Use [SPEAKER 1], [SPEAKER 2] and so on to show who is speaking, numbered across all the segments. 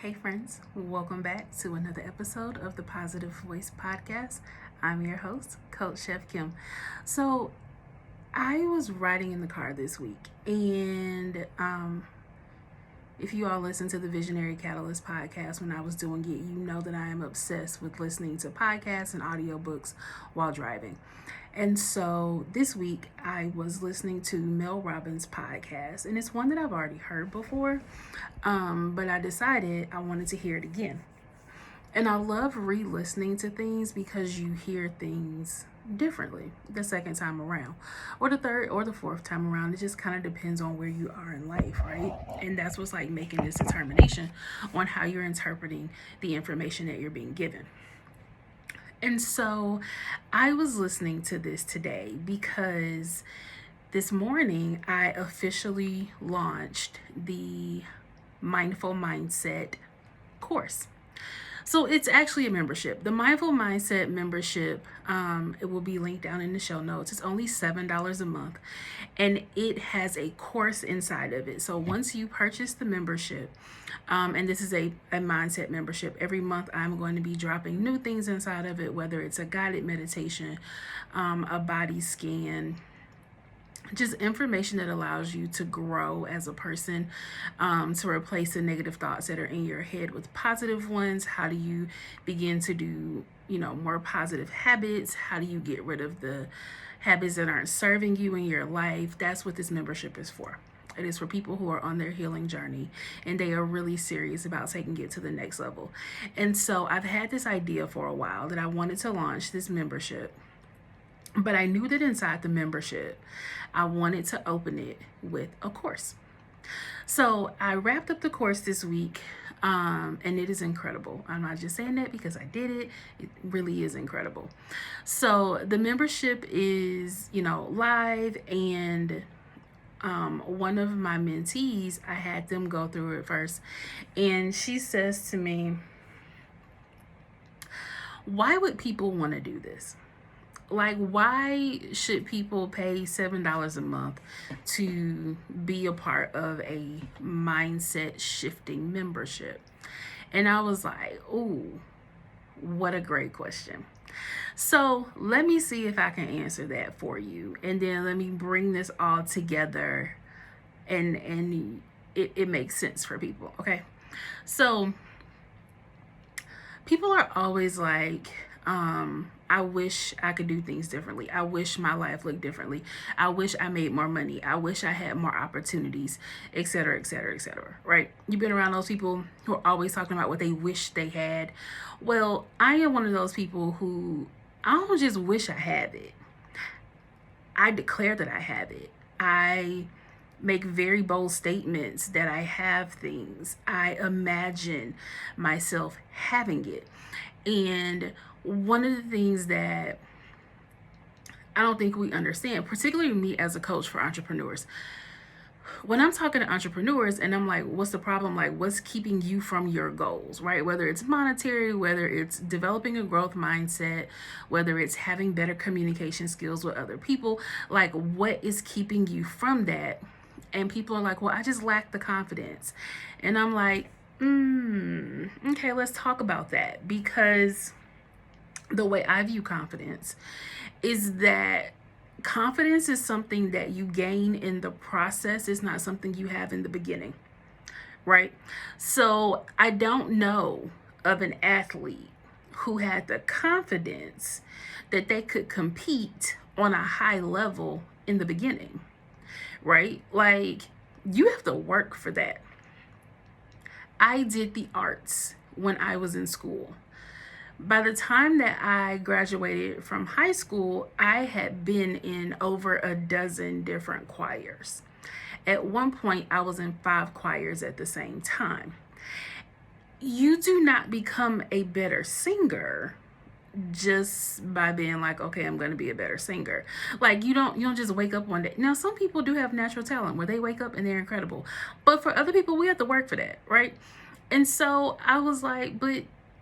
[SPEAKER 1] Hey, friends, welcome back to another episode of the Positive Voice Podcast. I'm your host, Coach Chef Kim. So, I was riding in the car this week, and if you all listen to the Visionary Catalyst podcast when I was doing it, you know that I am obsessed with listening to podcasts and audiobooks while driving. And so this week I was listening to Mel Robbins' podcast, and it's one that I've already heard before, but I decided I wanted to hear it again. And I love re-listening to things because you hear things differently the second time around, or the third or the fourth time around. It just kind of depends on where you are in life, right? And that's what's like making this determination on how you're interpreting the information that you're being given. And so I was listening to this today because this morning I officially launched the Mindful Mindset course. So it's actually a membership. The Mindful Mindset membership, it will be linked down in the show notes. It's only $7 a month, and it has a course inside of it. So once you purchase the membership, and this is a mindset membership, every month I'm going to be dropping new things inside of it, whether it's a guided meditation, a body scan, just information that allows you to grow as a person, to replace the negative thoughts that are in your head with positive ones. How do you begin to do, more positive habits? How do you get rid of the habits that aren't serving you in your life? That's what this membership is for. It is for people who are on their healing journey and they are really serious about taking it to the next level. And so I've had this idea for a while that I wanted to launch this membership. But I knew that inside the membership, I wanted to open it with a course. So I wrapped up the course this week, and it is incredible. I'm not just saying that because I did it. It really is incredible. So the membership is, live, and one of my mentees, I had them go through it first, and she says to me, why would people want to do this? Like, why should people pay $7 a month to be a part of a mindset shifting membership? And I was like, ooh, what a great question. So let me see if I can answer that for you. And then let me bring this all together and it makes sense for people. Okay. So people are always like, I wish I could do things differently. I wish my life looked differently. I wish I made more money. I wish I had more opportunities, etc., etc., etc. Right? You've been around those people who are always talking about what they wish they had. Well, I am one of those people who I don't just wish I had it. I declare that I have it. I make very bold statements that I have things. I imagine myself having it. And one of the things that I don't think we understand, particularly me as a coach for entrepreneurs, when I'm talking to entrepreneurs and I'm like, what's the problem? Like, what's keeping you from your goals, right? Whether it's monetary, whether it's developing a growth mindset, whether it's having better communication skills with other people, like, what is keeping you from that? And people are like, well, I just lack the confidence. And I'm like, okay, let's talk about that, because the way I view confidence is that confidence is something that you gain in the process. It's not something you have in the beginning, right? So I don't know of an athlete who had the confidence that they could compete on a high level in the beginning, right? Like, you have to work for that. I did the arts when I was in school. By the time that I graduated from high school, I had been in over a dozen different choirs. At one point, I was in 5 choirs at the same time. You do not become a better singer just by being like, okay, I'm going to be a better singer. Like, you don't just wake up one day. Now, some people do have natural talent where they wake up and they're incredible. But for other people, we have to work for that, right? And so I was like,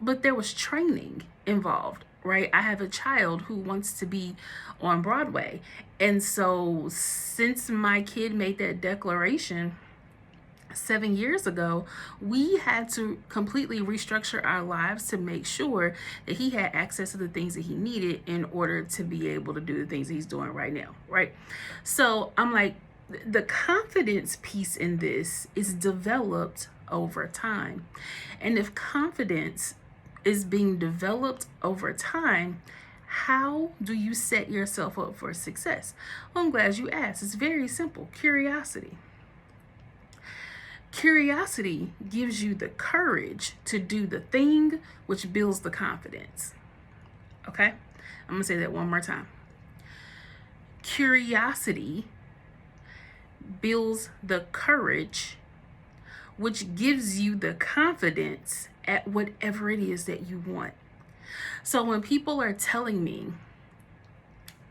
[SPEAKER 1] but there was training involved, right? I have a child who wants to be on Broadway. And so since my kid made that declaration 7 years ago, we had to completely restructure our lives to make sure that he had access to the things that he needed in order to be able to do the things he's doing right now, right? So I'm like, the confidence piece in this is developed over time. And if confidence is being developed over time, how do you set yourself up for success? Well, I'm glad you asked. It's very simple. Curiosity. Curiosity gives you the courage to do the thing, which builds the confidence. Okay? I'm going to say that one more time. Curiosity builds the courage, which gives you the confidence at whatever it is that you want. So when people are telling me,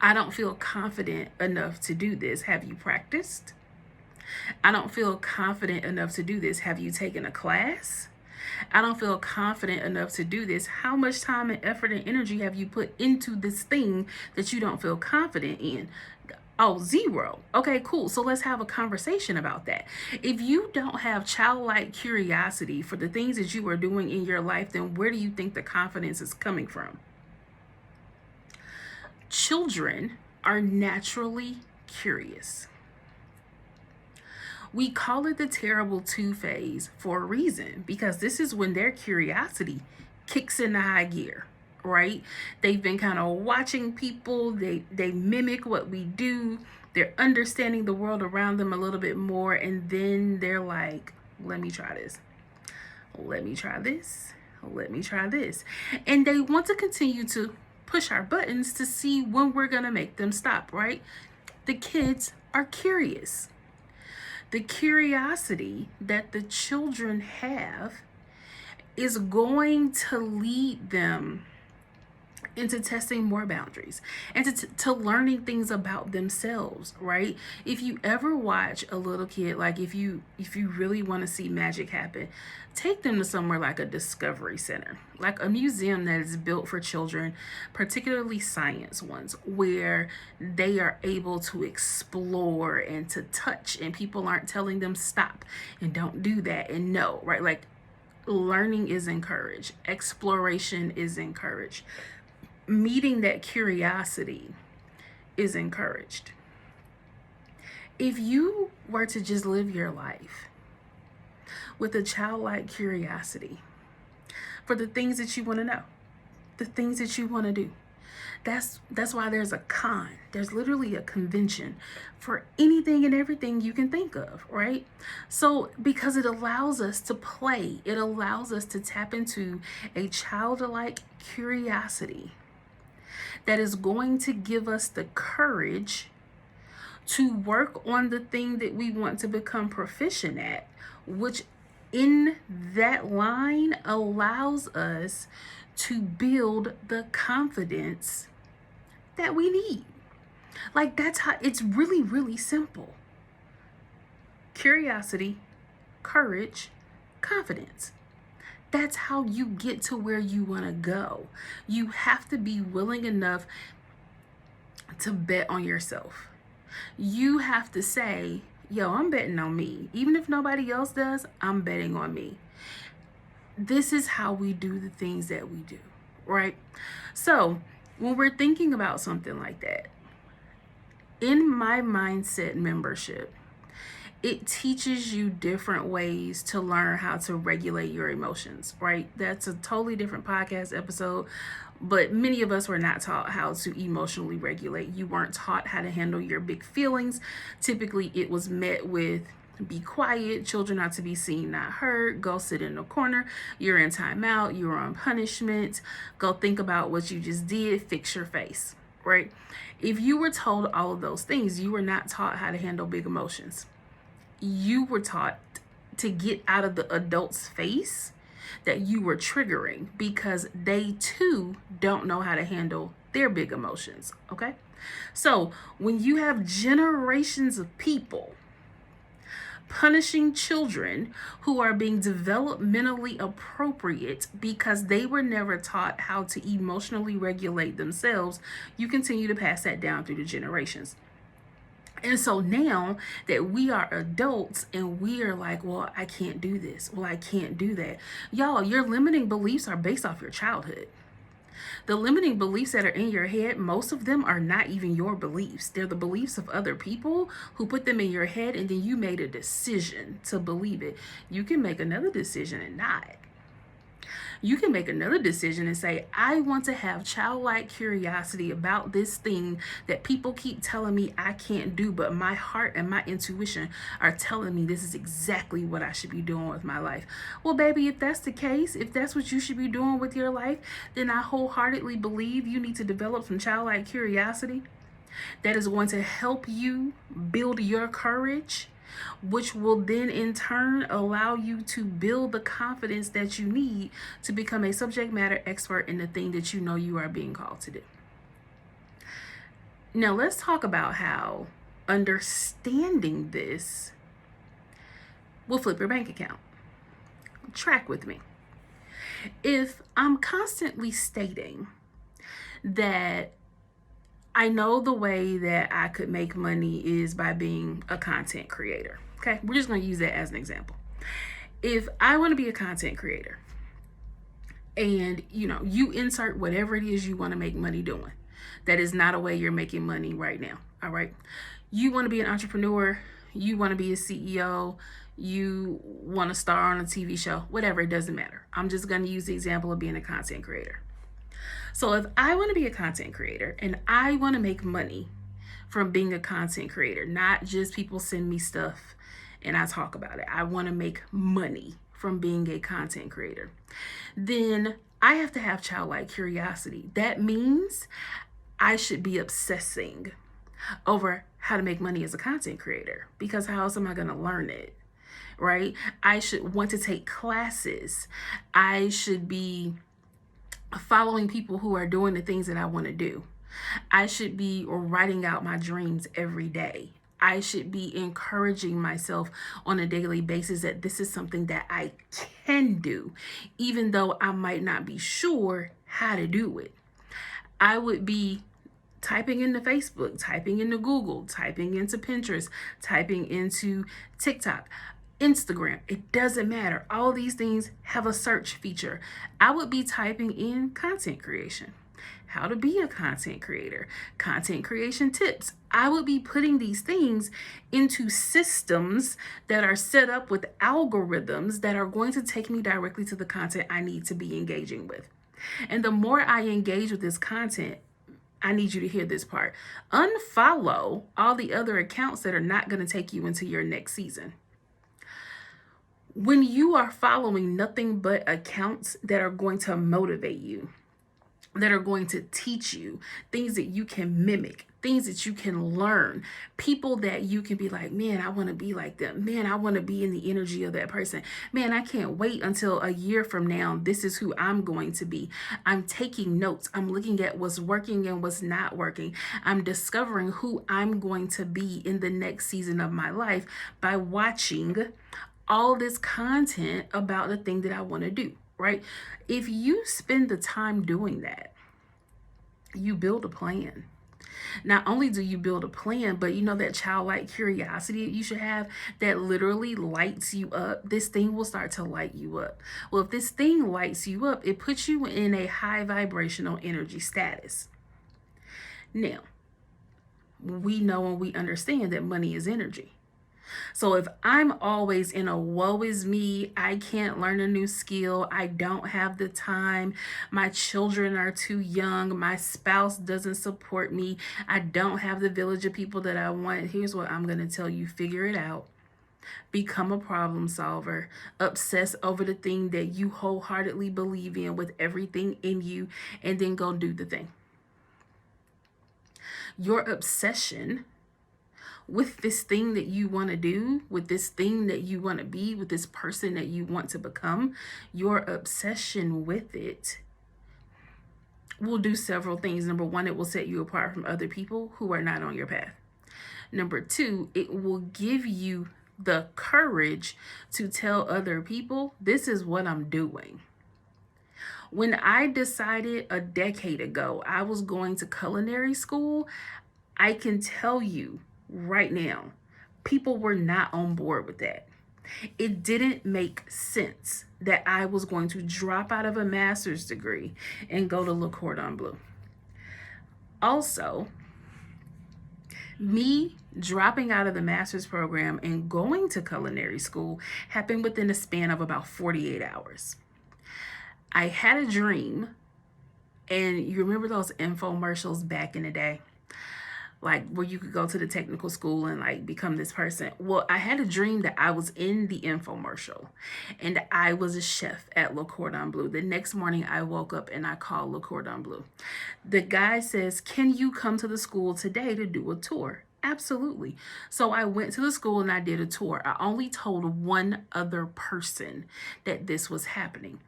[SPEAKER 1] I don't feel confident enough to do this, have you practiced? I don't feel confident enough to do this, have you taken a class? I don't feel confident enough to do this, how much time and effort and energy have you put into this thing that you don't feel confident in? Oh, 0. Okay, cool. So let's have a conversation about that. If you don't have childlike curiosity for the things that you are doing in your life, then where do you think the confidence is coming from? Children are naturally curious. We call it the terrible 2 phase for a reason, because this is when their curiosity kicks into high gear. Right? They've been kind of watching people. They mimic what we do. They're understanding the world around them a little bit more. And then they're like, let me try this. Let me try this. Let me try this. And they want to continue to push our buttons to see when we're going to make them stop, right? The kids are curious. The curiosity that the children have is going to lead them into testing more boundaries and to learning things about themselves, right? If you ever watch a little kid, like if you really want to see magic happen, take them to somewhere like a discovery center, like a museum that is built for children, particularly science ones, where they are able to explore and to touch, and people aren't telling them stop and don't do that and no, right? Like, learning is encouraged, exploration is encouraged, meeting that curiosity is encouraged. If you were to just live your life with a childlike curiosity for the things that you want to know, the things that you want to do, that's why there's a con. There's literally a convention for anything and everything you can think of, right? So because it allows us to play, it allows us to tap into a childlike curiosity that is going to give us the courage to work on the thing that we want to become proficient at, which in that line allows us to build the confidence that we need. Like, that's how it's really, really simple. Curiosity, courage, confidence. That's how you get to where you want to go. You have to be willing enough to bet on yourself. You have to say, yo, I'm betting on me. Even if nobody else does, I'm betting on me. This is how we do the things that we do, right? So when we're thinking about something like that, in my mindset membership, it teaches you different ways to learn how to regulate your emotions, right? That's a totally different podcast episode, but many of us were not taught how to emotionally regulate. You weren't taught how to handle your big feelings. Typically, it was met with be quiet, children not to be seen, not heard, go sit in a corner, you're in timeout, you're on punishment, go think about what you just did, fix your face, right? If you were told all of those things, you were not taught how to handle big emotions. You were taught to get out of the adult's face that you were triggering, because they too don't know how to handle their big emotions, okay? So when you have generations of people punishing children who are being developmentally appropriate because they were never taught how to emotionally regulate themselves, you continue to pass that down through the generations. And so now that we are adults and we are like, well, I can't do this. Well, I can't do that. Y'all, your limiting beliefs are based off your childhood. The limiting beliefs that are in your head, most of them are not even your beliefs. They're the beliefs of other people who put them in your head, and then you made a decision to believe it. You can make another decision and not. You can make another decision and say, I want to have childlike curiosity about this thing that people keep telling me I can't do, but my heart and my intuition are telling me this is exactly what I should be doing with my life. Well, baby, if that's the case, if that's what you should be doing with your life, then I wholeheartedly believe you need to develop some childlike curiosity that is going to help you build your courage, which will then in turn allow you to build the confidence that you need to become a subject matter expert in the thing that you know you are being called to do. Now, let's talk about how understanding this will flip your bank account. Track with me. If I'm constantly stating that I know the way that I could make money is by being a content creator. Okay, we're just going to use that as an example. If I want to be a content creator and you insert whatever it is you want to make money doing, that is not a way you're making money right now. All right. You want to be an entrepreneur, you want to be a CEO, you want to star on a TV show, whatever, it doesn't matter. I'm just going to use the example of being a content creator. So if I want to be a content creator and I want to make money from being a content creator, not just people send me stuff and I talk about it, I want to make money from being a content creator, then I have to have childlike curiosity. That means I should be obsessing over how to make money as a content creator, because how else am I going to learn it? Right? I should want to take classes. I should be following people who are doing the things that I want to do. I should be writing out my dreams every day. I should be encouraging myself on a daily basis that this is something that I can do, even though I might not be sure how to do it. I would be typing into Facebook, typing into Google, typing into Pinterest, typing into TikTok, Instagram, it doesn't matter. All these things have a search feature. I would be typing in content creation, how to be a content creator, content creation tips. I would be putting these things into systems that are set up with algorithms that are going to take me directly to the content I need to be engaging with. And the more I engage with this content, I need you to hear this part. Unfollow all the other accounts that are not going to take you into your next season. When you are following nothing but accounts that are going to motivate you, that are going to teach you things that you can mimic, things that you can learn, people that you can be like, man, I want to be like them. Man, I want to be in the energy of that person. Man, I can't wait until a year from now. This is who I'm going to be. I'm taking notes. I'm looking at what's working and what's not working. I'm discovering who I'm going to be in the next season of my life by watching all this content about the thing that I want to do, right? If you spend the time doing that, you build a plan. Not only do you build a plan, but that childlike curiosity that you should have that literally lights you up, this thing will start to light you up. Well, if this thing lights you up, it puts you in a high vibrational energy status. Now, we know and we understand that money is energy. So if I'm always in a woe is me, I can't learn a new skill, I don't have the time, my children are too young, my spouse doesn't support me, I don't have the village of people that I want, here's what I'm going to tell you: figure it out. Become a problem solver. Obsess over the thing that you wholeheartedly believe in with everything in you, and then go do the thing. Your obsession with this thing that you want to do, with this thing that you want to be, with this person that you want to become, your obsession with it will do several things. Number one, it will set you apart from other people who are not on your path. Number two, it will give you the courage to tell other people, this is what I'm doing. When I decided a decade ago I was going to culinary school, I can tell you right now, people were not on board with that. It didn't make sense that I was going to drop out of a master's degree and go to Le Cordon Bleu. Also, me dropping out of the master's program and going to culinary school happened within a span of about 48 hours. I had a dream, and you remember those infomercials back in the day? Like where you could go to the technical school and like become this person. Well, I had a dream that I was in the infomercial and I was a chef at Le Cordon Bleu. The next morning I woke up and I called Le Cordon Bleu. The guy says, "Can you come to the school today to do a tour?" Absolutely. So I went to the school and I did a tour. I only told one other person that this was happening.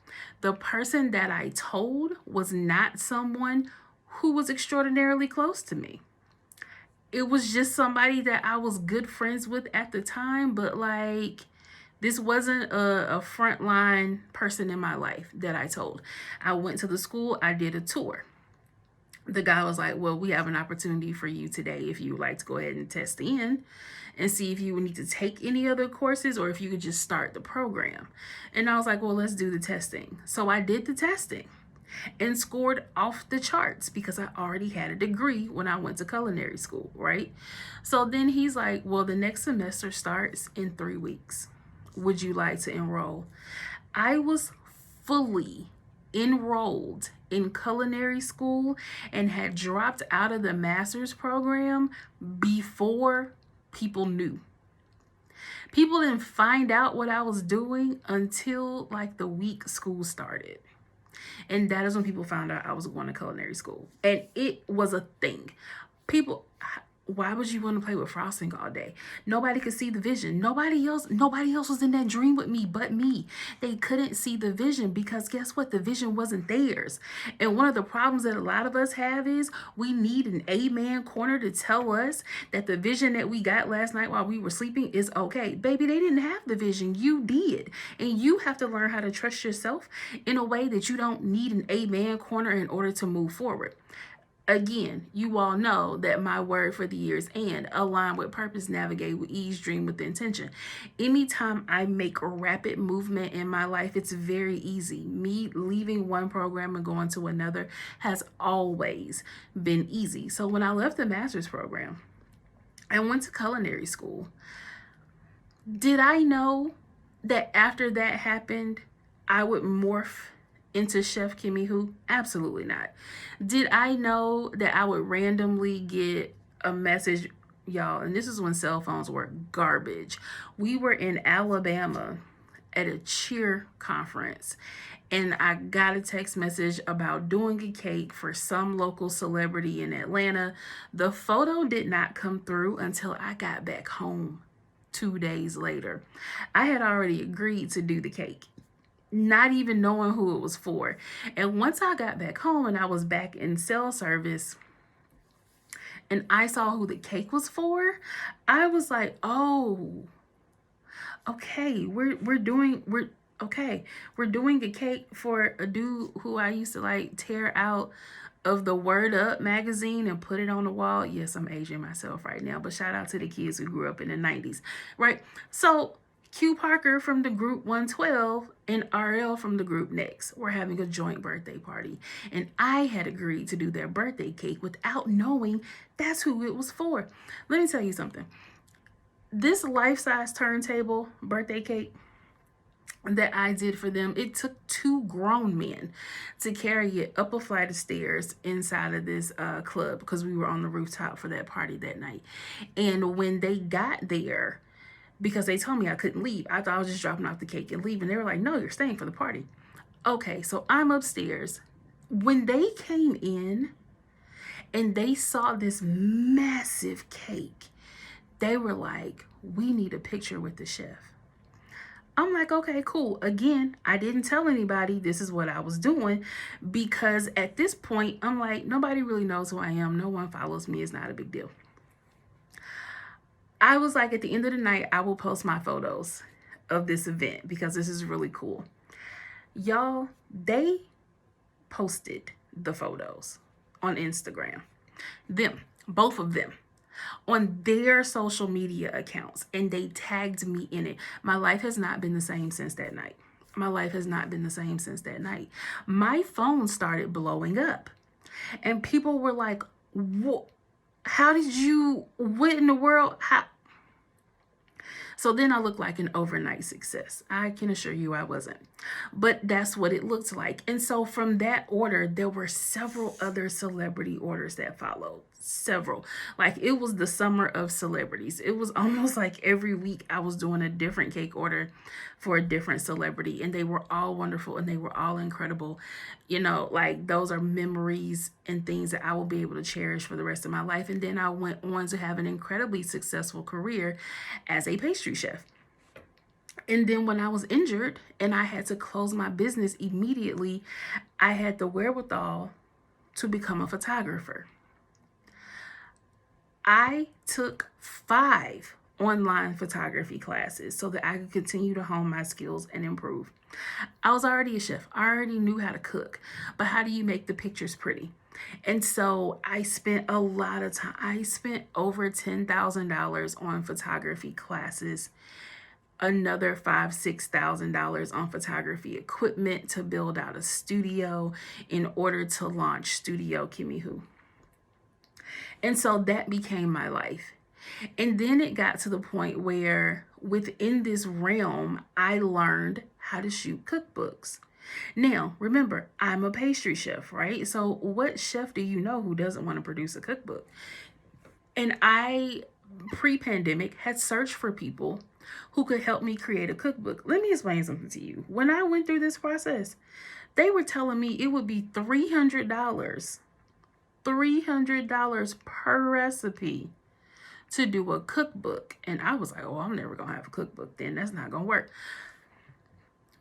[SPEAKER 1] The person that I told was not someone who was extraordinarily close to me. It was just somebody that I was good friends with at the time, but like this wasn't a frontline person in my life that I told. I went to the school, I did a tour. The guy was like, "Well, we have an opportunity for you today if you would like to go ahead and test in and see if you would need to take any other courses or if you could just start the program." And I was like, "Well, let's do the testing." So I did the testing and scored off the charts because I already had a degree when I went to culinary school, right? So then he's like, "Well, the next semester starts in 3 weeks. Would you like to enroll?" I was fully enrolled in culinary school and had dropped out of the master's program before people knew. People didn't find out what I was doing until like the week school started. And that is when people found out I was going to culinary school. And it was a thing. People, why would you want to play with frosting all day? Nobody could see the vision. Nobody else was in that dream with me but me. They couldn't see the vision because guess what? The vision wasn't theirs. And one of the problems that a lot of us have is we need an amen corner to tell us that the vision that we got last night while we were sleeping is okay. Baby, they didn't have the vision. You did. And you have to learn how to trust yourself in a way that you don't need an amen corner in order to move forward. Again, you all know that my word for the year is and align with purpose, navigate with ease, dream with intention. Anytime I make a rapid movement in my life, it's very easy. Me leaving one program and going to another has always been easy. So when I left the master's program, I went to culinary school. Did I know that after that happened, I would morph into Chef Kimmy Who? Absolutely not. Did I know that I would randomly get a message, y'all, and this is when cell phones were garbage. We were in Alabama at a cheer conference and I got a text message about doing a cake for some local celebrity in Atlanta. The photo did not come through until I got back home 2 days later. I had already agreed to do the cake, not even knowing who it was for. And once I got back home and I was back in cell service and I saw who the cake was for, I was like, "Oh, okay, we're doing a cake for a dude who I used to like tear out of the Word Up magazine and put it on the wall." Yes, I'm aging myself right now, but shout out to the kids who grew up in the 90s, right? So Q Parker from the group 112 and RL from the group Next were having a joint birthday party. And I had agreed to do their birthday cake without knowing that's who it was for. Let me tell you something. This life-size turntable birthday cake that I did for them, it took 2 grown men to carry it up a flight of stairs inside of this club because we were on the rooftop for that party that night. And when they got there, because they told me I couldn't leave, I thought I was just dropping off the cake and leaving. They were like, "No, you're staying for the party." Okay, so I'm upstairs. When they came in and they saw this massive cake, they were like, "We need a picture with the chef." I'm like, "Okay, cool." Again, I didn't tell anybody this is what I was doing because at this point, I'm like, nobody really knows who I am. No one follows me. It's not a big deal. I was like, at the end of the night, I will post my photos of this event because this is really cool. Y'all, they posted the photos on Instagram. Both of them. on their social media accounts, and they tagged me in it. My life has not been the same since that night. My life has not been the same since that night. My phone started blowing up, and people were like, how did you, what in the world? How? So then I looked like an overnight success. I can assure you I wasn't. But that's what it looked like. And so from that order, there were several other celebrity orders that followed. Several. Like, it was the summer of celebrities. It was almost like every week I was doing a different cake order for a different celebrity, and they were all wonderful and they were all incredible. You know, like, those are memories and things that I will be able to cherish for the rest of my life. And then I went on to have an incredibly successful career as a pastry chef. And then when I was injured and I had to close my business immediately, I had the wherewithal to become a photographer. I took 5 online photography classes so that I could continue to hone my skills and improve. I was already a chef. I already knew how to cook, but how do you make the pictures pretty? And so I spent a lot of time. I spent over $10,000 on photography classes, another $5,000-$6,000 on photography equipment to build out a studio in order to launch Studio Kimmy Who. And so that became my life. And then it got to the point where within this realm, I learned how to shoot cookbooks. Now, remember, I'm a pastry chef, right? So what chef do you know who doesn't want to produce a cookbook? And I, pre-pandemic, had searched for people who could help me create a cookbook. Let me explain something to you. When I went through this process, they were telling me it would be $300 per recipe to do a cookbook. And I was like, oh, I'm never going to have a cookbook then. That's not going to work.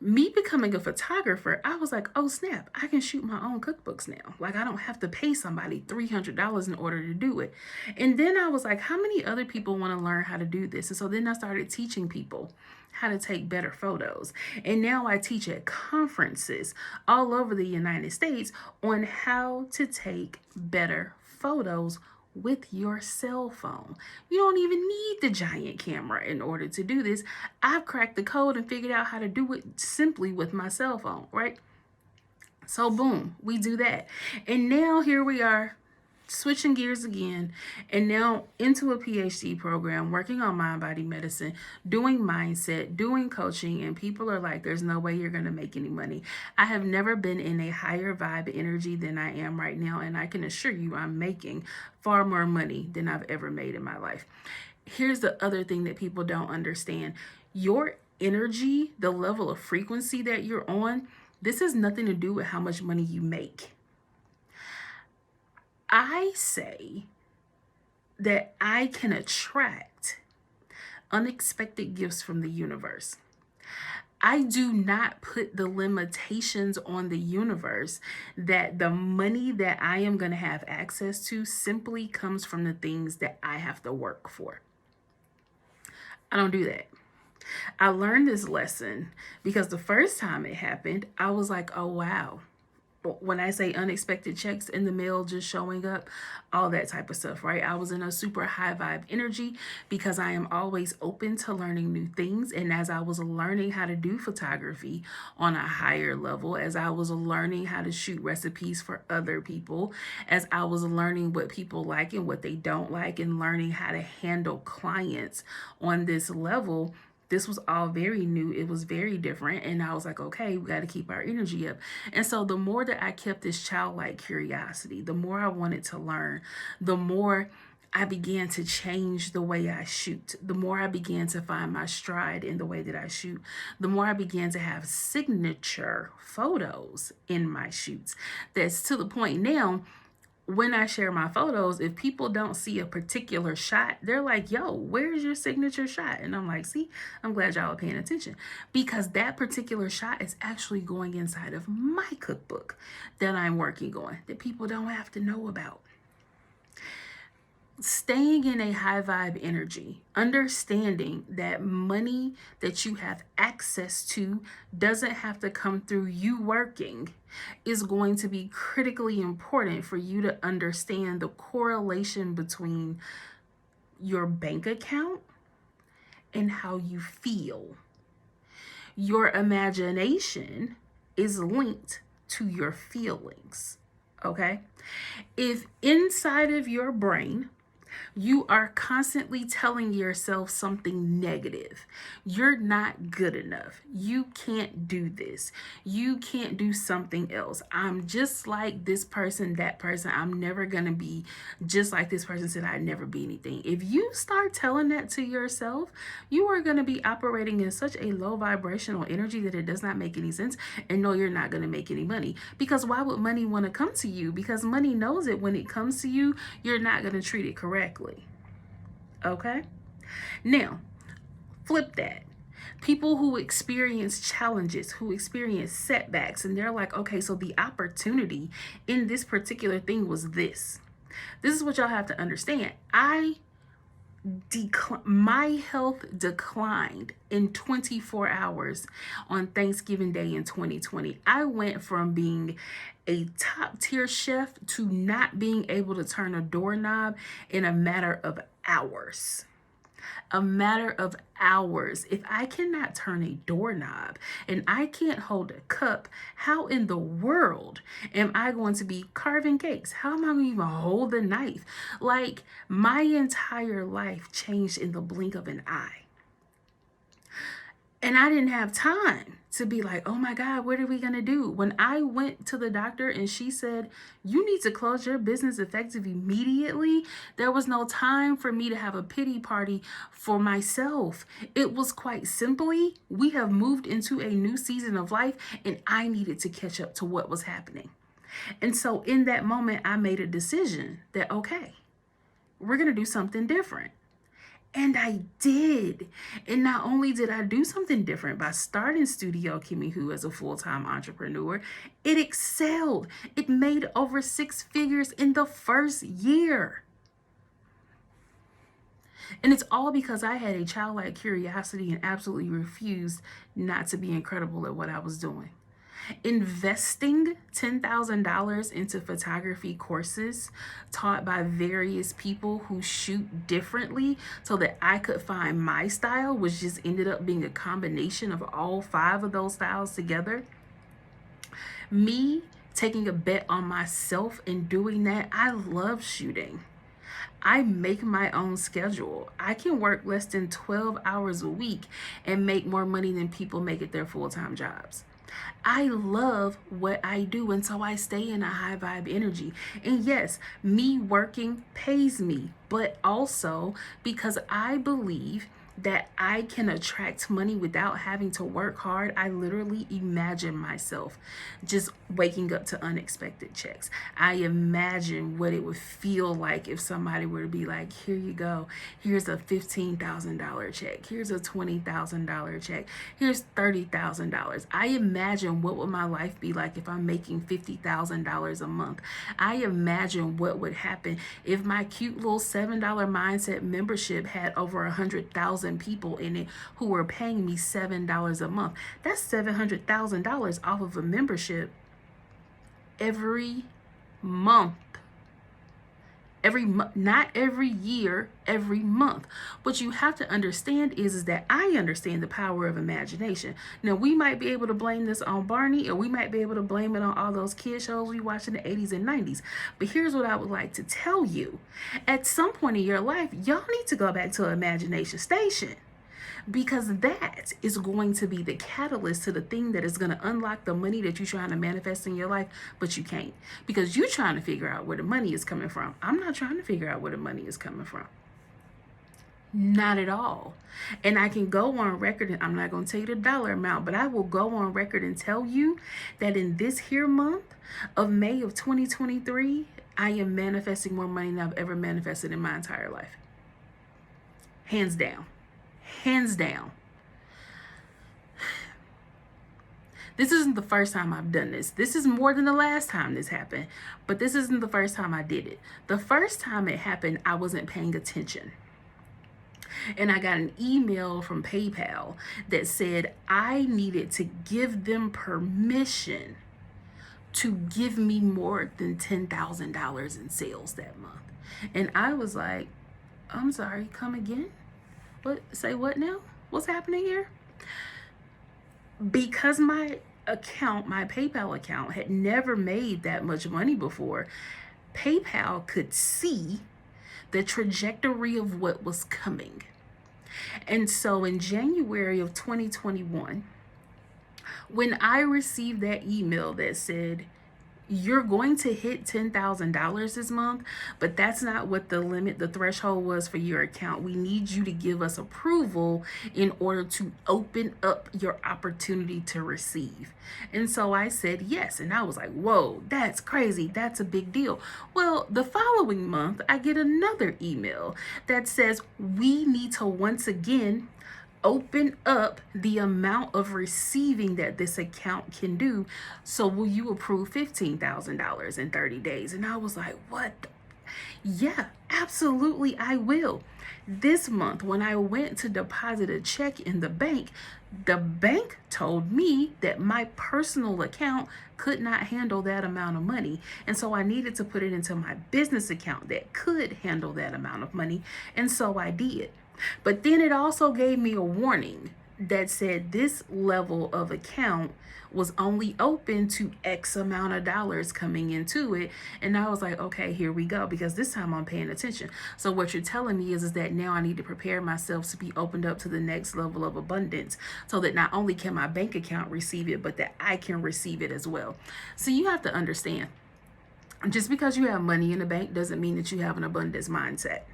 [SPEAKER 1] Me becoming a photographer, I was like, oh snap, I can shoot my own cookbooks now. Like, I don't have to pay somebody $300 in order to do it. And then I was like, how many other people want to learn how to do this? And so then I started teaching people how to take better photos. And now I teach at conferences all over the United States on how to take better photos with your cell phone. You don't even need the giant camera in order to do this. I've cracked the code and figured out how to do it simply with my cell phone, right? So boom, we do that. And now here we are, switching gears again, and now into a PhD program, working on mind body medicine, doing mindset, doing coaching, and people are like, there's no way you're going to make any money. I have never been in a higher vibe energy than I am right now, and I can assure you I'm making far more money than I've ever made in my life. Here's the other thing that people don't understand. Your energy, the level of frequency that you're on, this has nothing to do with how much money you make. I say that I can attract unexpected gifts from the universe. I do not put the limitations on the universe that the money that I am going to have access to simply comes from the things that I have to work for. I don't do that. I learned this lesson because the first time it happened, I was like, oh, wow. When I say unexpected checks in the mail just showing up, all that type of stuff, right? I was in a super high vibe energy because I am always open to learning new things. And as I was learning how to do photography on a higher level, as I was learning how to shoot recipes for other people, as I was learning what people like and what they don't like, and learning how to handle clients on this level, this was all very new. It was very different. And I was like, okay, we got to keep our energy up. And so the more that I kept this childlike curiosity, the more I wanted to learn, the more I began to change the way I shoot, the more I began to find my stride in the way that I shoot, the more I began to have signature photos in my shoots. That's to the point now, when I share my photos, if people don't see a particular shot, they're like, yo, where's your signature shot? And I'm like, see, I'm glad y'all are paying attention, because that particular shot is actually going inside of my cookbook that I'm working on that people don't have to know about. Staying in a high vibe energy, understanding that money that you have access to doesn't have to come through you working, is going to be critically important for you to understand the correlation between your bank account and how you feel. Your imagination is linked to your feelings. Okay? If inside of your brain you are constantly telling yourself something negative. You're not good enough. You can't do this. You can't do something else. I'm just like this person, that person. I'm never going to be just like this person said I'd never be anything. If you start telling that to yourself, you are going to be operating in such a low vibrational energy that it does not make any sense. And no, you're not going to make any money. Because why would money want to come to you? Because money knows it when it comes to you, you're not going to treat it correctly. Okay? Now, flip that. People who experience challenges, who experience setbacks, and they're like, okay, so the opportunity in this particular thing was this. This is what y'all have to understand. My health declined in 24 hours on Thanksgiving Day in 2020. I went from being a top tier chef to not being able to turn a doorknob in a matter of hours. A matter of hours. If I cannot turn a doorknob and I can't hold a cup, how in the world am I going to be carving cakes? How am I going to even hold the knife? Like, my entire life changed in the blink of an eye. And I didn't have time to be like, oh my God, what are we going to do? When I went to the doctor and she said, you need to close your business effective immediately, there was no time for me to have a pity party for myself. It was quite simply, we have moved into a new season of life and I needed to catch up to what was happening. And so in that moment, I made a decision that, okay, we're going to do something different. And I did. And not only did I do something different by starting Studio Kimmy Who as a full-time entrepreneur, it excelled. It made over 6 figures in the first year. And it's all because I had a childlike curiosity and absolutely refused not to be incredible at what I was doing. Investing $10,000 into photography courses taught by various people who shoot differently so that I could find my style, which just ended up being a combination of all 5 of those styles together. Me taking a bet on myself and doing that, I love shooting. I make my own schedule. I can work less than 12 hours a week and make more money than people make at their full-time jobs. I love what I do, and so I stay in a high vibe energy. And yes, me working pays me, but also because I believe that I can attract money without having to work hard. I literally imagine myself just waking up to unexpected checks. I imagine what it would feel like if somebody were to be like, here you go, here's a $15,000 check, here's a $20,000 check, here's $30,000. I imagine what would my life be like if I'm making $50,000 a month. I imagine what would happen if my cute little $7 mindset membership had over 100,000 people in it who were paying me $7 a month. That's $700,000 off of a membership every month. Not every year, every month. What you have to understand is that I understand the power of imagination. Now, we might be able to blame this on Barney, or we might be able to blame it on all those kid shows we watched in the 80s and 90s. But here's what I would like to tell you. At some point in your life, y'all need to go back to Imagination Station, because that is going to be the catalyst to the thing that is going to unlock the money that you're trying to manifest in your life, but you can't, because you're trying to figure out where the money is coming from. I'm not trying to figure out where the money is coming from. Not at all. And I can go on record, and I'm not going to tell you the dollar amount, but I will go on record and tell you that in this here month of May of 2023, I am manifesting more money than I've ever manifested in my entire life. Hands down. Hands down. This isn't the first time I've done this. This is more than the last time this happened, but this isn't the first time I did it. The first time it happened, I wasn't paying attention. And I got an email from PayPal that said I needed to give them permission to give me more than $10,000 in sales that month. And I was like, I'm sorry, come again? What? Say what now? What's happening here? Because my account, my PayPal account, had never made that much money before, PayPal could see the trajectory of what was coming. And so in January of 2021, when I received that email that said, you're going to hit $10,000 this month, but that's not what the limit, the threshold was for your account. We need you to give us approval in order to open up your opportunity to receive. And so I said yes. And I was like, whoa, that's crazy. That's a big deal. Well, the following month, I get another email that says we need to once again open up the amount of receiving that this account can do. So will you approve $15,000 in 30 days? And I was like, what? Yeah, absolutely, I will. This month, when I went to deposit a check in the bank told me that my personal account could not handle that amount of money. And so I needed to put it into my business account that could handle that amount of money. And so I did. But then it also gave me a warning that said this level of account was only open to X amount of dollars coming into it. And I was like, okay, here we go, because this time I'm paying attention. So what you're telling me is that now I need to prepare myself to be opened up to the next level of abundance, so that not only can my bank account receive it, but that I can receive it as well. So you have to understand, just because you have money in the bank doesn't mean that you have an abundance mindset.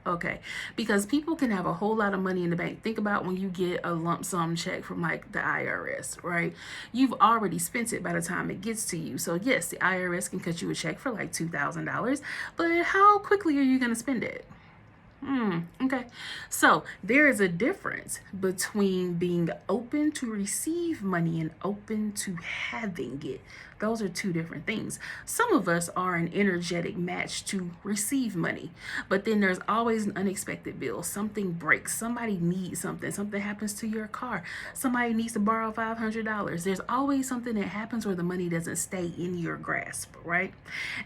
[SPEAKER 1] Okay. Because people can have a whole lot of money in the bank. Think about when you get a lump sum check from like the IRS, right? You've already spent it by the time it gets to you. So yes, the IRS can cut you a check for like $2,000, but how quickly are you going to spend it? Okay. So there is a difference between being open to receive money and open to having it. Those are two different things. Some of us are an energetic match to receive money, but then there's always an unexpected bill. Something breaks. Somebody needs something. Something happens to your car. Somebody needs to borrow $500. There's always something that happens where the money doesn't stay in your grasp, right?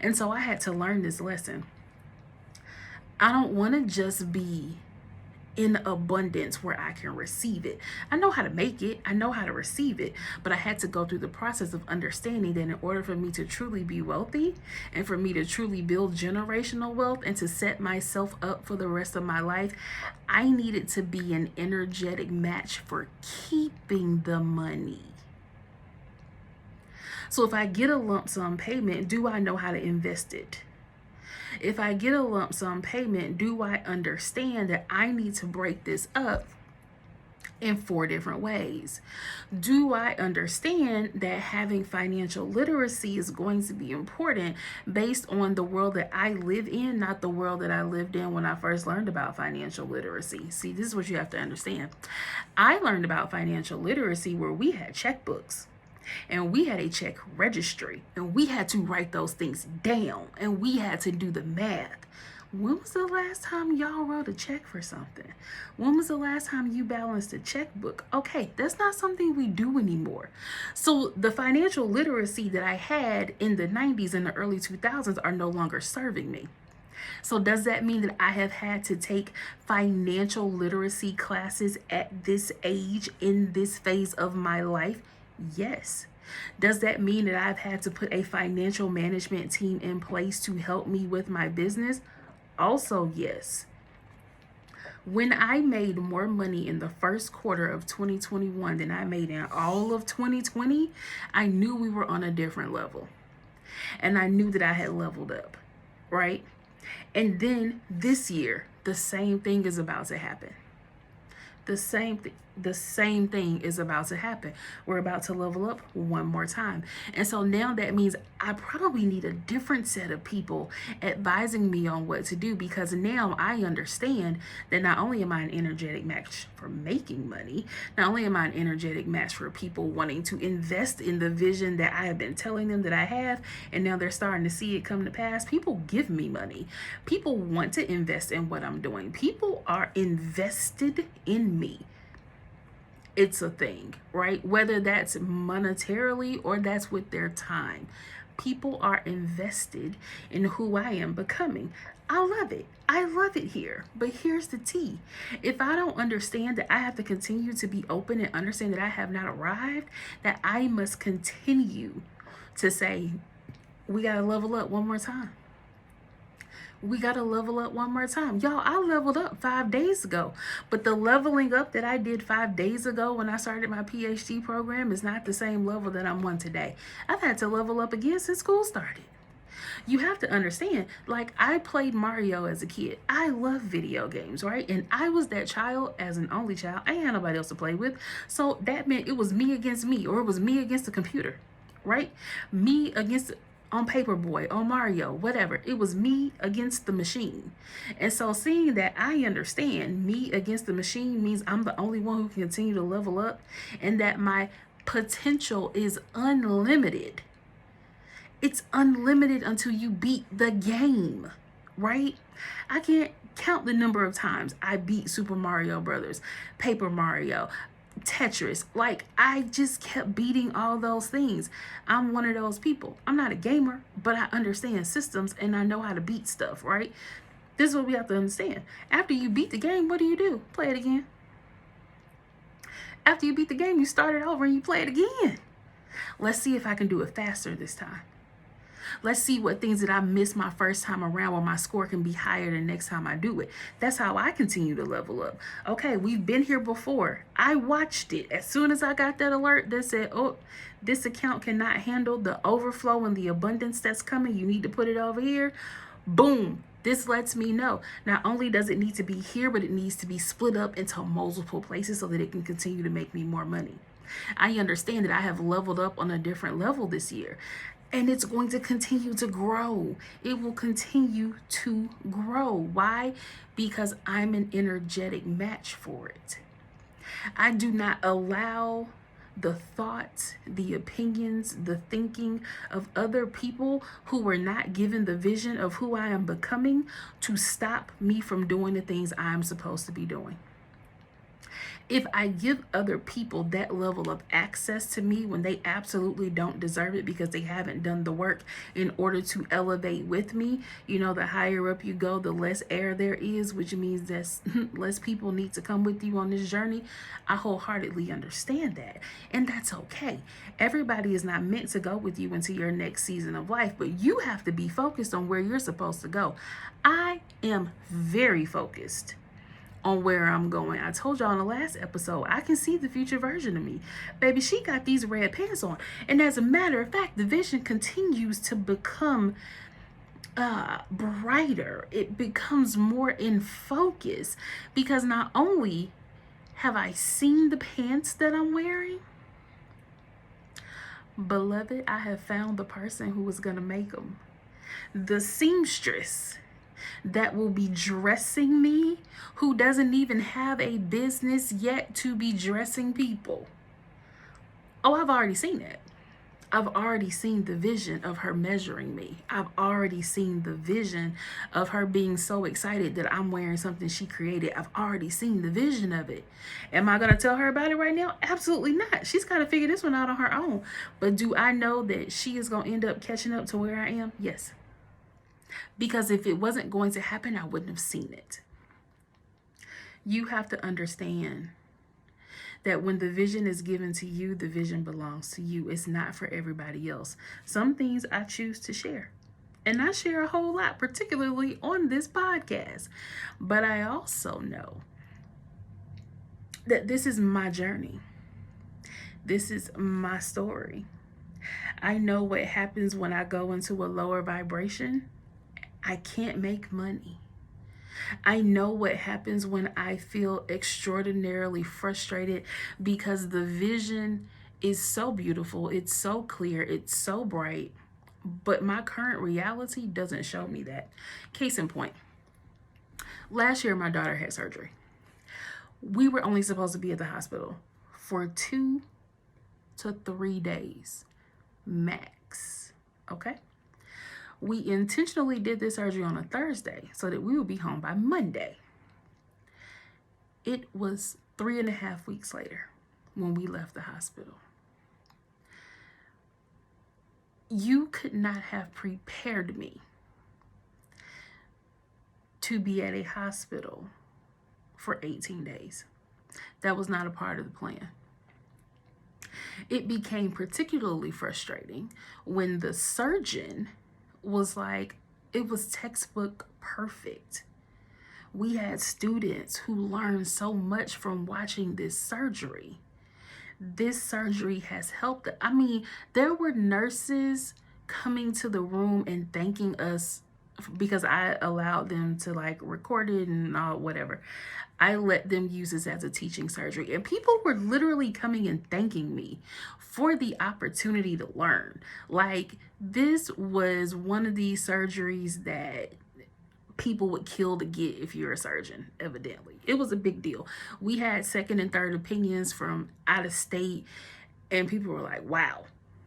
[SPEAKER 1] And so I had to learn this lesson. I don't want to just be in abundance where I can receive it. I know how to make it. I know how to receive it. But I had to go through the process of understanding that in order for me to truly be wealthy and for me to truly build generational wealth and to set myself up for the rest of my life, I needed to be an energetic match for keeping the money. So if I get a lump sum payment, do I know how to invest it? If I get a lump sum payment, do I understand that I need to break this up in 4 different ways? Do I understand that having financial literacy is going to be important based on the world that I live in, not the world that I lived in when I first learned about financial literacy? See, this is what you have to understand. I learned about financial literacy where we had checkbooks. And we had a check registry, and we had to write those things down, and we had to do the math. When was the last time y'all wrote a check for something? When was the last time you balanced a checkbook? Okay, that's not something we do anymore. So the financial literacy that I had in the 90s and the early 2000s are no longer serving me. So does that mean that I have had to take financial literacy classes at this age, in this phase of my life? Yes. Does that mean that I've had to put a financial management team in place to help me with my business? Also, yes. When I made more money in the first quarter of 2021 than I made in all of 2020, I knew we were on a different level. And I knew that I had leveled up, right? And then this year, the same thing is about to happen. The same thing is about to happen. We're about to level up one more time. And so now that means I probably need a different set of people advising me on what to do, because now I understand that not only am I an energetic match for making money, not only am I an energetic match for people wanting to invest in the vision that I have been telling them that I have, and now they're starting to see it come to pass. People give me money. People want to invest in what I'm doing. People are invested in me. it's a thing, right? Whether that's monetarily or that's with their time. People are invested in who I am becoming. I love it. I love it here. But here's the tea. If I don't understand that I have to continue to be open and understand that I have not arrived, that I must continue to say, we got to level up one more time. We got to level up one more time. Y'all, I leveled up 5 days ago, but the leveling up that I did 5 days ago when I started my PhD program is not the same level that I'm on today. I've had to level up again since school started. You have to understand, like, I played Mario as a kid. I love video games, right? And I was that child as an only child. I ain't had nobody else to play with. So that meant it was me against me, or it was me against the computer, right? Me against on Paperboy, on Mario, whatever. It was me against the machine. And so seeing that I understand me against the machine means I'm the only one who can continue to level up, and that my potential is unlimited. It's unlimited until you beat the game, right? I can't count the number of times I beat Super Mario Brothers, Paper Mario, Tetris. Like, I just kept beating all those things. I'm one of those people. I'm not a gamer, but I understand systems and I know how to beat stuff, right? This is what we have to understand. After you beat the game, what do? Play it again. After you beat the game, you start it over and you play it again. Let's see if I can do it faster this time. Let's see what things that I missed my first time around where my score can be higher the next time I do it. That's how I continue to level up. Okay, we've been here before. I watched it. As soon as I got that alert that said, oh, this account cannot handle the overflow and the abundance that's coming, you need to put it over here. Boom. This lets me know not only does it need to be here, but it needs to be split up into multiple places so that it can continue to make me more money. I understand that I have leveled up on a different level this year. And it's going to continue to grow. It will continue to grow. Why? Because I'm an energetic match for it. I do not allow the thoughts, the opinions, the thinking of other people who were not given the vision of who I am becoming to stop me from doing the things I'm supposed to be doing. If I give other people that level of access to me when they absolutely don't deserve it because they haven't done the work in order to elevate with me, you know, the higher up you go, the less air there is, which means that less people need to come with you on this journey. I wholeheartedly understand that. And that's okay. Everybody is not meant to go with you into your next season of life, but you have to be focused on where you're supposed to go. I am very focused on where I'm going. I told y'all in the last episode, I can see the future version of me. Baby, she got these red pants on. And as a matter of fact, the vision continues to become brighter. It becomes more in focus because not only have I seen the pants that I'm wearing, beloved, I have found the person who was going to make them. The seamstress that will be dressing me, who doesn't even have a business yet to be dressing people. Oh, I've already seen it. I've already seen the vision of her measuring me. I've already seen the vision of her being so excited that I'm wearing something she created. I've already seen the vision of it. Am I going to tell her about it right now? Absolutely not. She's got to figure this one out on her own. But do I know that she is going to end up catching up to where I am? Yes. Because if it wasn't going to happen, I wouldn't have seen it. You have to understand that when the vision is given to you, the vision belongs to you. It's not for everybody else. Some things I choose to share. And I share a whole lot, particularly on this podcast. But I also know that this is my journey. This is my story. I know what happens when I go into a lower vibration. I can't make money. I know what happens when I feel extraordinarily frustrated because the vision is so beautiful, it's so clear, it's so bright, but my current reality doesn't show me that. Case in point, last year my daughter had surgery. We were only supposed to be at the hospital for 2 to 3 days max, okay? We intentionally did this surgery on a Thursday so that we would be home by Monday. It was 3.5 weeks later when we left the hospital. You could not have prepared me to be at a hospital for 18 days. That was not a part of the plan. It became particularly frustrating when the surgeon was like, it was textbook perfect. We had students who learned so much from watching this surgery. This surgery has helped. I mean, there were nurses coming to the room and thanking us because I allowed them to like record it and all whatever. I let them use this as a teaching surgery. And people were literally coming and thanking me for the opportunity to learn. Like, this was one of these surgeries that people would kill to get if you're a surgeon, evidently. It was a big deal. We had second and third opinions from out of state, and people were like, wow,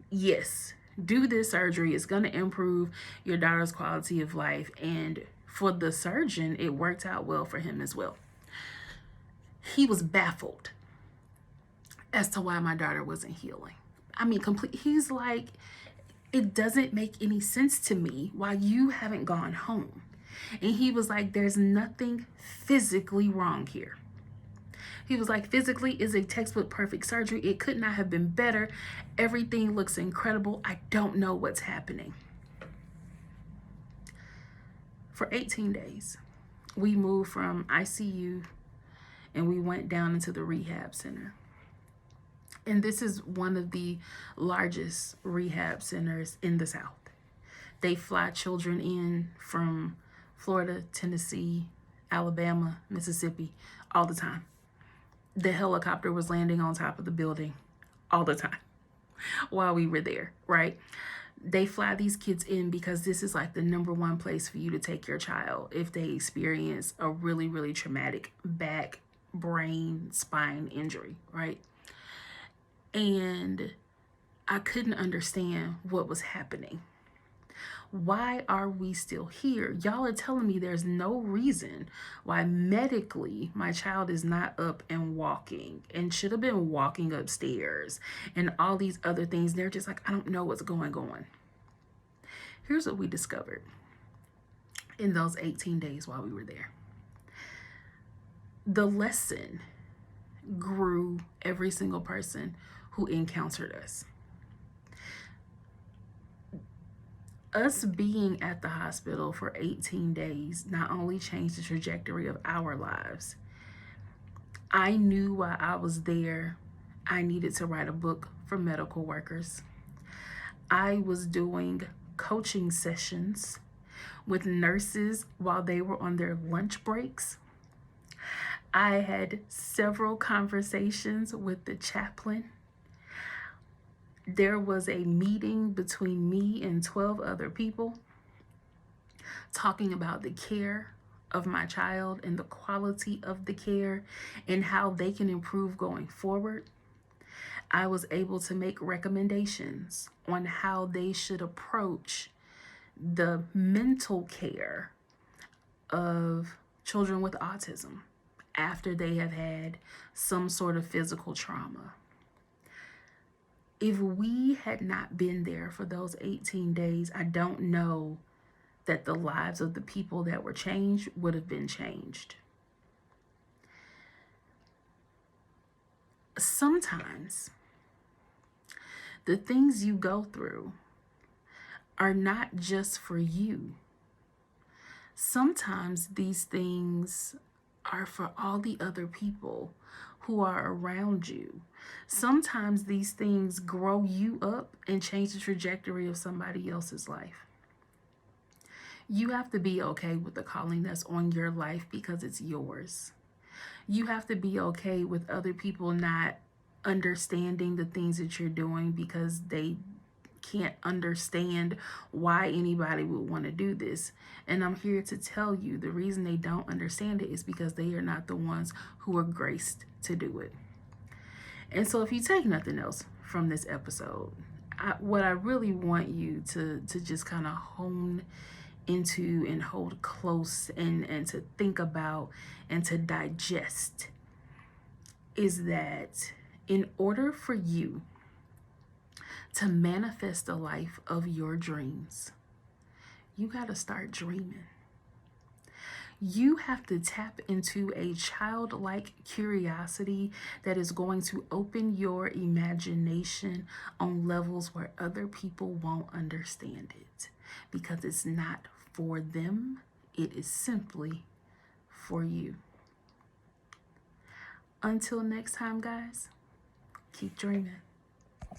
[SPEAKER 1] yes, do this surgery. It's going to improve your daughter's quality of life. And for the surgeon, it worked out well for him as well. He was baffled as to why my daughter wasn't healing. I mean, he's like, it doesn't make any sense to me why you haven't gone home. And he was like, there's nothing physically wrong here. He was like, physically is a textbook perfect surgery. It could not have been better. Everything looks incredible. I don't know what's happening. For 18 days, we moved from ICU and we went down into the rehab center. And this is one of the largest rehab centers in the South. They fly children in from Florida, Tennessee, Alabama, Mississippi, all the time. The helicopter was landing on top of the building all the time while we were there, right? They fly these kids in because this is like the number one place for you to take your child if they experience a really, really traumatic back, brain, spine injury, right? And I couldn't understand what was happening. Why are we still here? Y'all are telling me there's no reason why medically my child is not up and walking and should have been walking upstairs and all these other things. They're just like, I don't know what's going on. Here's what we discovered in those 18 days while we were there. The lesson grew every single person who encountered us. Us being at the hospital for 18 days not only changed the trajectory of our lives. I knew while I was there, I needed to write a book for medical workers. I was doing coaching sessions with nurses while they were on their lunch breaks. I had several conversations with the chaplain. There was a meeting between me and 12 other people talking about the care of my child and the quality of the care and how they can improve going forward. I was able to make recommendations on how they should approach the mental care of children with autism after they have had some sort of physical trauma. If we had not been there for those 18 days, I don't know that the lives of the people that were changed would have been changed. Sometimes the things you go through are not just for you. Sometimes these things are for all the other people who are around you. Sometimes these things grow you up and change the trajectory of somebody else's life. You have to be okay with the calling that's on your life because it's yours. You have to be okay with other people not understanding the things that you're doing because they can't understand why anybody would want to do this. And I'm here to tell you the reason they don't understand it is because they are not the ones who are graced to do it. And so if you take nothing else from this episode, what I really want you to just kind of hone into and hold close and to think about and to digest is that In order for you to manifest the life of your dreams, you got to start dreaming. You have to tap into a childlike curiosity that is going to open your imagination on levels where other people won't understand it, because it's not for them, it is simply for you. Until next time, guys, keep dreaming.